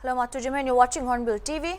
Hello, Matujima, and you're watching Hornbill TV.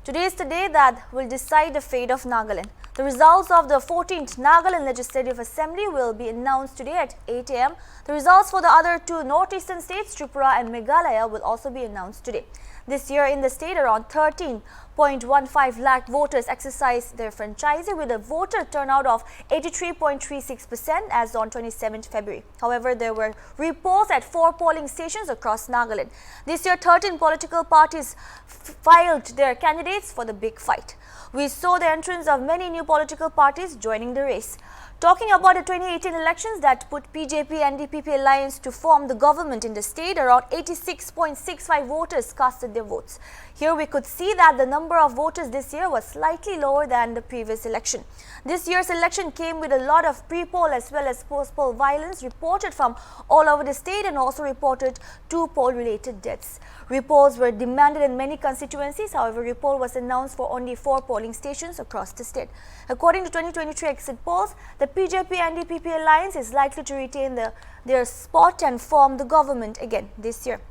Today is the day that will decide the fate of Nagaland. The results of the 14th Nagaland Legislative Assembly will be announced today at 8 am. The results for the other two northeastern states, Tripura and Meghalaya, will also be announced today. This year in the state, around 13.15 lakh voters exercised their franchise with a voter turnout of 83.36% as on 27th February. However, there were repolls at 4 polling stations across Nagaland. This year, 13 political parties filed their candidates for the big fight. We saw the entrance of many new political parties joining the race. Talking about the 2018 elections that put BJP-NDPP alliance to form the government in the state, around 86.65 voters casted their votes. Here we could see that the number of voters this year was slightly lower than the previous election. This year's election came with a lot of pre-poll as well as post-poll violence reported from all over the state and also reported 2 poll-related deaths. Repolls were demanded in many constituencies. However, repoll was announced for only 4 polling stations across the state. According to 2023 exit polls, the BJP-NDPP alliance is likely to retain their spot and form the government again this year.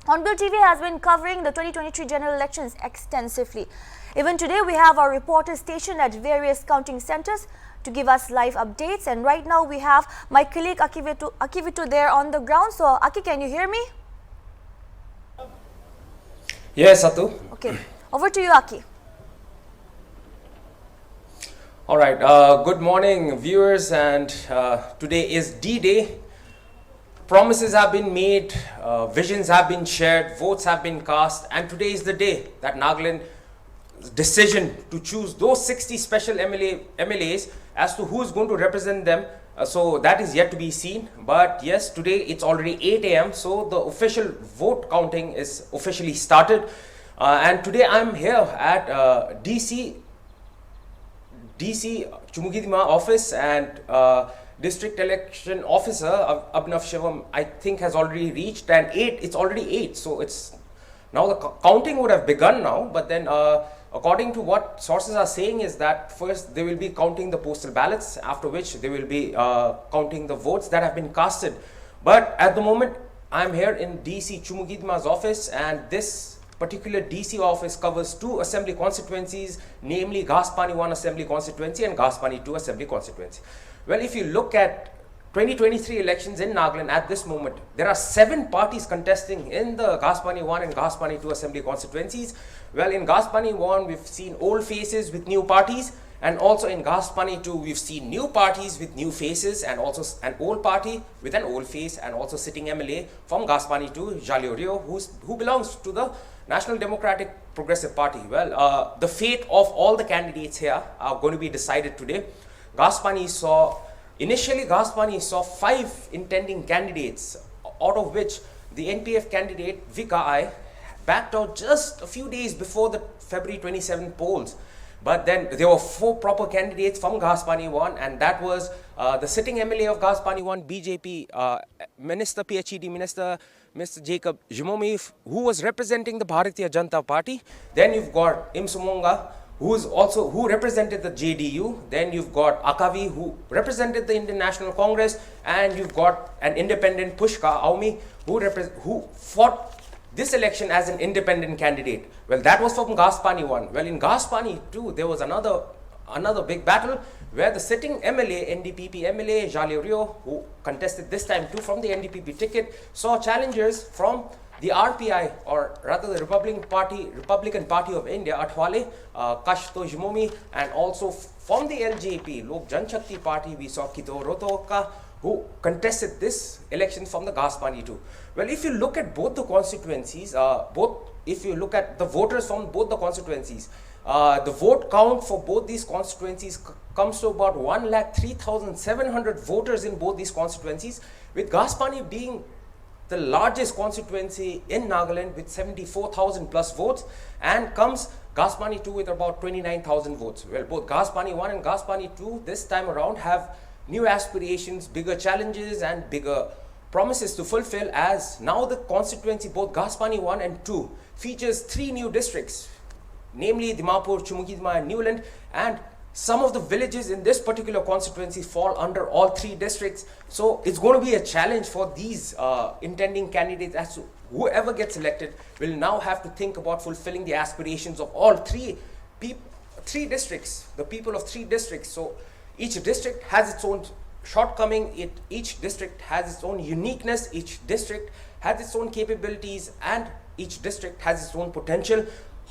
Hornbill TV has been covering the 2023 general elections extensively. Even today, we have our reporters stationed at various counting centers to give us live updates. And right now, we have my colleague Akivitu there on the ground. So, Aki, can you hear me? Yes, Atu. Okay, over to you, Aki. All right. Good morning, viewers. And today is D-Day. Promises have been made, visions have been shared, votes have been cast, and today is the day that Nagaland's decision to choose those 60 special MLAs as to who is going to represent them. So that is yet to be seen. But yes, today it's already 8 am. So the official vote counting is officially started. And today I'm here at DC Chumugidima office, and District Election Officer Abhinav Shivam, I think, has already reached, and it's already 8. So it's now the counting would have begun now, but then according to what sources are saying is that first they will be counting the postal ballots, after which they will be counting the votes that have been casted. But at the moment, I'm here in DC Chumugidima's office, and this particular DC office covers 2 assembly constituencies, namely Gaspani 1 assembly constituency and Gaspani 2 assembly constituency. Well, if you look at 2023 elections in Nagaland at this moment, there are 7 parties contesting in the Gaspani 1 and Gaspani 2 assembly constituencies. Well, in Gaspani 1, we've seen old faces with new parties, and also in Gaspani 2, we've seen new parties with new faces, and also an old party with an old face, and also sitting MLA from Gaspani 2, Jalio, who belongs to the National Democratic Progressive Party. Well, the fate of all the candidates here are going to be decided today. Initially Gaspani saw 5 intending candidates, out of which the NPF candidate Vika I backed out just a few days before the February 27 polls. But then there were 4 proper candidates from Gaspani 1, and that was the sitting MLA of Gaspani 1, BJP Minister, PhD Minister, Mr. Jacob Jimomi, who was representing the Bharatiya Janata Party. Then you've got Imsumonga, who represented the JDU. Then you've got Akavi, who represented the Indian National Congress, and you've got an independent Pushka Aumi, who fought this election as an independent candidate. Well, that was from Gaspani 1. Well, in Gaspani 2, there was another big battle where the sitting MLA, NDPP MLA Jalio, who contested this time too from the NDPP ticket, saw challengers from the RPI, or rather the Republican Party of India, Athwale, Kashto Jimomi, and also from the LJP, Lok Janshakti Party, we saw Kito Rotoka, who contested this election from the Gaspani 2. Well, if you look at both the constituencies, if you look at the voters from both the constituencies, the vote count for both these constituencies comes to about 1,03,700 voters in both these constituencies, with Gaspani being the largest constituency in Nagaland with 74,000 plus votes, and comes Gaspani 2 with about 29,000 votes. Well, both Gaspani 1 and Gaspani 2 this time around have new aspirations, bigger challenges, and bigger promises to fulfill, as now the constituency, both Gaspani 1 and 2, features 3 new districts, namely Dimapur, Chumugidima, and Newland, and some of the villages in this particular constituency fall under all 3 districts. So it's going to be a challenge for these intending candidates as to whoever gets elected will now have to think about fulfilling the aspirations of all three districts, the people of three districts. So each district has its own shortcoming, each district has its own uniqueness, each district has its own capabilities, and each district has its own potential.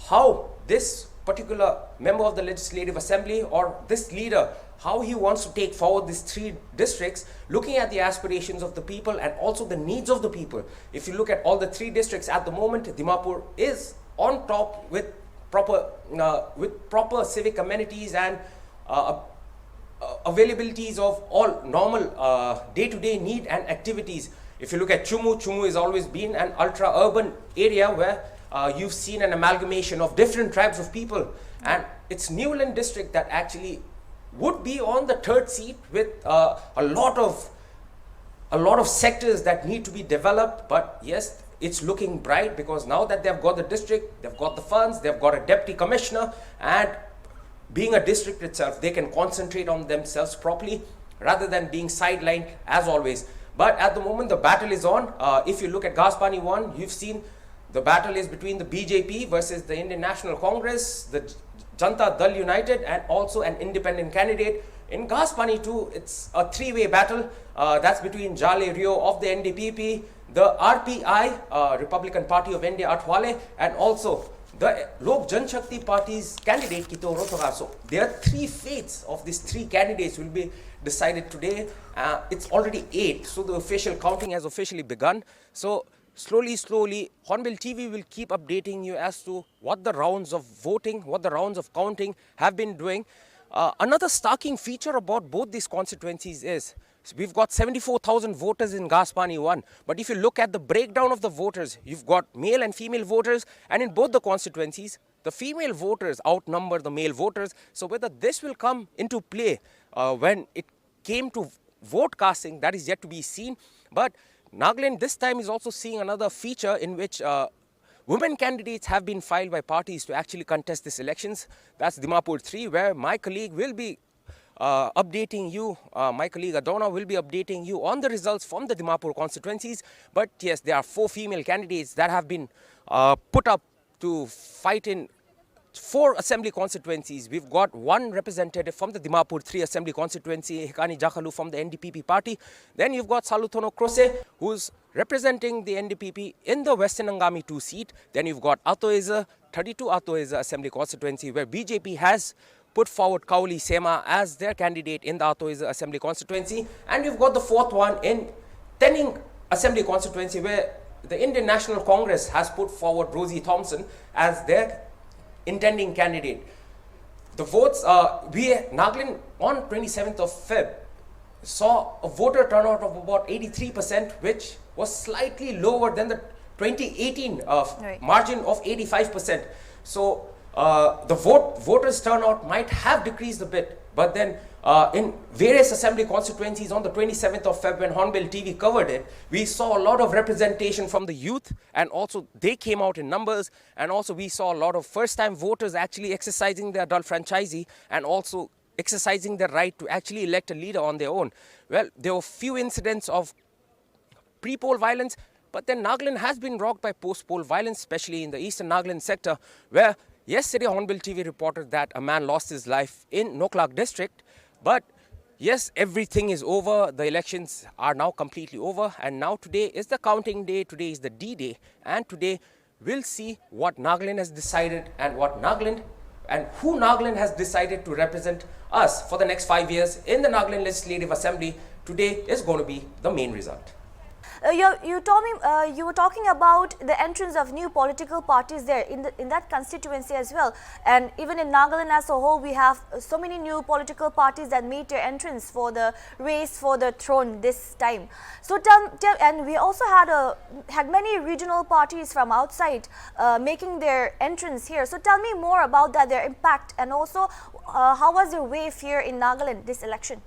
How this particular member of the Legislative Assembly or this leader, how he wants to take forward these three districts, looking at the aspirations of the people and also the needs of the people. If you look at all the three districts at the moment, Dimapur is on top with proper civic amenities and availabilities of all normal day-to-day need and activities. If you look at Chumu has always been an ultra-urban area where you've seen an amalgamation of different tribes of people, and it's Newland district that actually would be on the third seat with a lot of sectors that need to be developed. But yes, it's looking bright because now that they've got the district, they've got the funds, they've got a deputy commissioner, and being a district itself, they can concentrate on themselves properly rather than being sidelined as always. But at the moment, the battle is on. If you look at Gaspani 1, you've seen the battle is between the BJP versus the Indian National Congress, the Janta Dal United, and also an independent candidate. In Gaspani 2, it's a three-way battle. That's between Jale Rio of the NDPP, the RPI, Republican Party of India, Athwale, and also the Lok Janshakti Party's candidate, Kito Rotoga. So there are three fates of these three candidates will be decided today. It's already 8, so the official counting has officially begun. So slowly, Hornbill TV will keep updating you as to what the rounds of voting, what the rounds of counting have been doing. Another starking feature about both these constituencies is we've got 74,000 voters in Gaspani 1. But if you look at the breakdown of the voters, you've got male and female voters, and in both the constituencies, the female voters outnumber the male voters. So whether this will come into play when it came to vote casting, that is yet to be seen. But Nagaland this time is also seeing another feature in which women candidates have been filed by parties to actually contest these elections. That's Dimapur 3, where my colleague will be updating you, my colleague Adona will be updating you on the results from the Dimapur constituencies. But yes, there are 4 female candidates that have been put up to fight in 4 assembly constituencies. We've got 1 representative from the Dimapur 3 assembly constituency, Hekani Jakhalu from the NDPP party. Then you've got Salutono Krose, who's representing the NDPP in the Western Angami 2 seat. Then you've got Atoeza, 32 Atoeza assembly constituency, where BJP has put forward Kauli Sema as their candidate in the Atoeza assembly constituency. And you've got the 4th one in Tening assembly constituency, where the Indian National Congress has put forward Rosie Thompson as their intending candidate. The votes, Nagaland on 27th of Feb saw a voter turnout of about 83%, which was slightly lower than the 2018 margin of 85%. So the voters turnout might have decreased a bit, but then in various assembly constituencies on the 27th of Feb, when Hornbill TV covered it, we saw a lot of representation from the youth, and also they came out in numbers, and also we saw a lot of first-time voters actually exercising their adult franchisee and also exercising their right to actually elect a leader on their own. Well, there were few incidents of pre-poll violence, but then Nagaland has been rocked by post-poll violence, especially in the eastern Nagaland sector, where yesterday Hornbill TV reported that a man lost his life in Noklak district. But yes, everything is over. The elections are now completely over. And now today is the counting day. Today is the D-Day. And today we'll see what Nagaland has decided and who Nagaland has decided to represent us for the next 5 years in the Nagaland Legislative Assembly. Today is going to be the main result. You told me you were talking about the entrance of new political parties there in that constituency as well, and even in Nagaland as a whole, we have so many new political parties that made their entrance for the race for the throne this time. So and we also had many regional parties from outside making their entrance here. So tell me more about that, their impact, and also how was their wave here in Nagaland this election?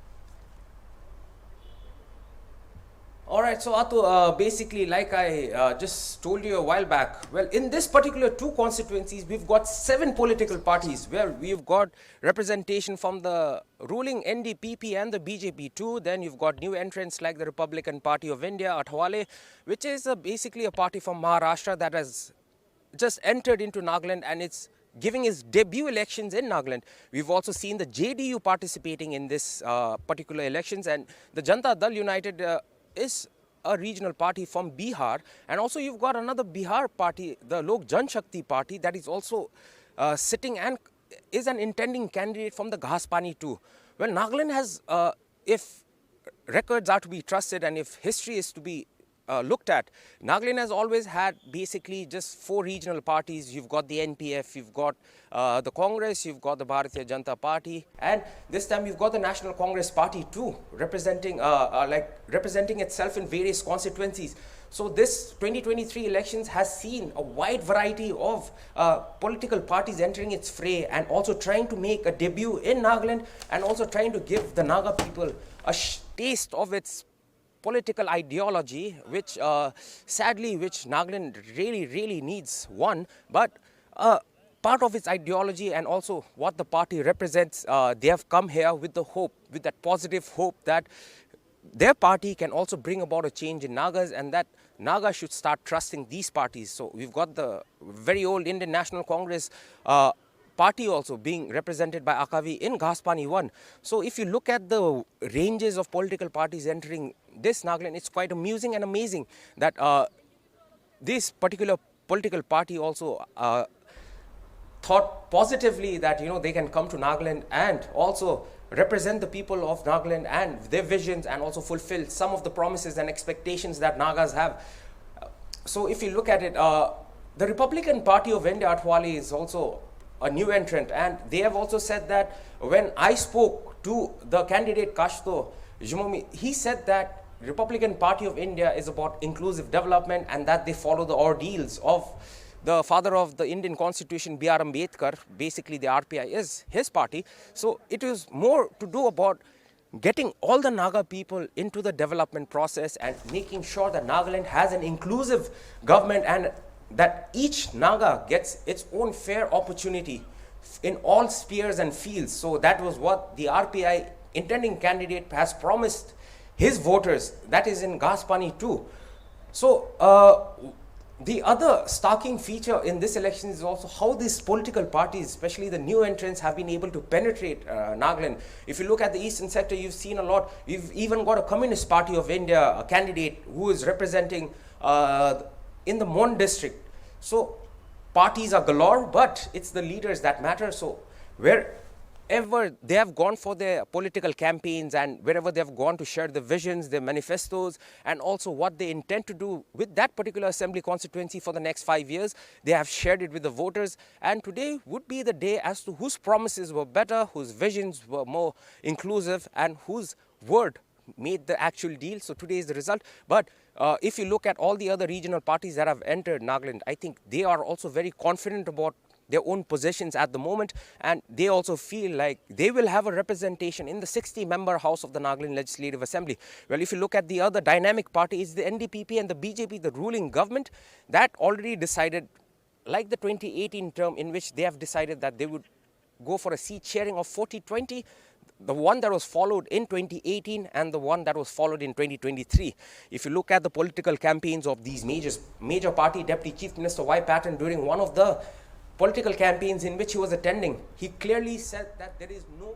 All right, so Atu, basically, like I just told you a while back, well, in this particular two constituencies, we've got 7 political parties where we've got representation from the ruling NDPP and the BJP too. Then you've got new entrants like the Republican Party of India, Athwale, which is basically a party from Maharashtra that has just entered into Nagaland and it's giving its debut elections in Nagaland. We've also seen the JDU participating in this particular elections, and the Janata Dal United is a regional party from Bihar, and also you've got another Bihar party, the Lok Janshakti party, that is also sitting and is an intending candidate from the Ghas-Pani too. Well, Nagaland has, if records are to be trusted and if history is to be looked at, Nagaland has always had basically just 4 regional parties. You've got the NPF, you've got the Congress, you've got the Bharatiya Janata Party, and this time you've got the National Congress Party too, representing itself in various constituencies. So this 2023 elections has seen a wide variety of political parties entering its fray and also trying to make a debut in Nagaland and also trying to give the Naga people a taste of its political ideology, which sadly, which Nagaland really needs one, but part of its ideology and also what the party represents, they have come here with the hope, with that positive hope that their party can also bring about a change in Nagas and that Naga should start trusting these parties. So we've got the very old Indian National Congress party also being represented by Akavi in Ghas-Pani 1. So if you look at the ranges of political parties entering this Nagaland, it's quite amusing and amazing that this particular political party also thought positively that they can come to Nagaland and also represent the people of Nagaland and their visions and also fulfill some of the promises and expectations that Nagas have. So if you look at it, the Republican Party of India, Athwale, is also a new entrant, and they have also said that when I spoke to the candidate Kashto Jumomi, he said that Republican Party of India is about inclusive development and that they follow the ordeals of the father of the Indian Constitution, B.R. Ambedkar. Basically, the RPI is his party. So it is more to do about getting all the Naga people into the development process and making sure that Nagaland has an inclusive government and that each Naga gets its own fair opportunity in all spheres and fields. So that was what the RPI intending candidate has promised his voters, that is in Ghas-Pani too. So the other starking feature in this election is also how these political parties, especially the new entrants, have been able to penetrate Nagaland. If you look at the eastern sector, you've seen a lot. You've even got a Communist Party of India, a candidate who is representing in the Mon district. So parties are galore, but it's the leaders that matter. So wherever they have gone for their political campaigns and wherever they have gone to share the visions, their manifestos, and also what they intend to do with that particular assembly constituency for the next 5 years, they have shared it with the voters. And today would be the day as to whose promises were better, whose visions were more inclusive, and whose word made the actual deal. So today is the result. But if you look at all the other regional parties that have entered Nagaland, I think they are also very confident about their own positions at the moment, and they also feel like they will have a representation in the 60-member House of the Nagaland Legislative Assembly. Well, if you look at the other dynamic parties, the NDPP and the BJP, the ruling government, that already decided, like the 2018 term in which they have decided that they would go for a seat sharing of 40-20, the one that was followed in 2018 and the one that was followed in 2023. If you look at the political campaigns of these major party, Deputy Chief Minister Y. Patton, during one of the political campaigns in which he was attending, he clearly said that there is no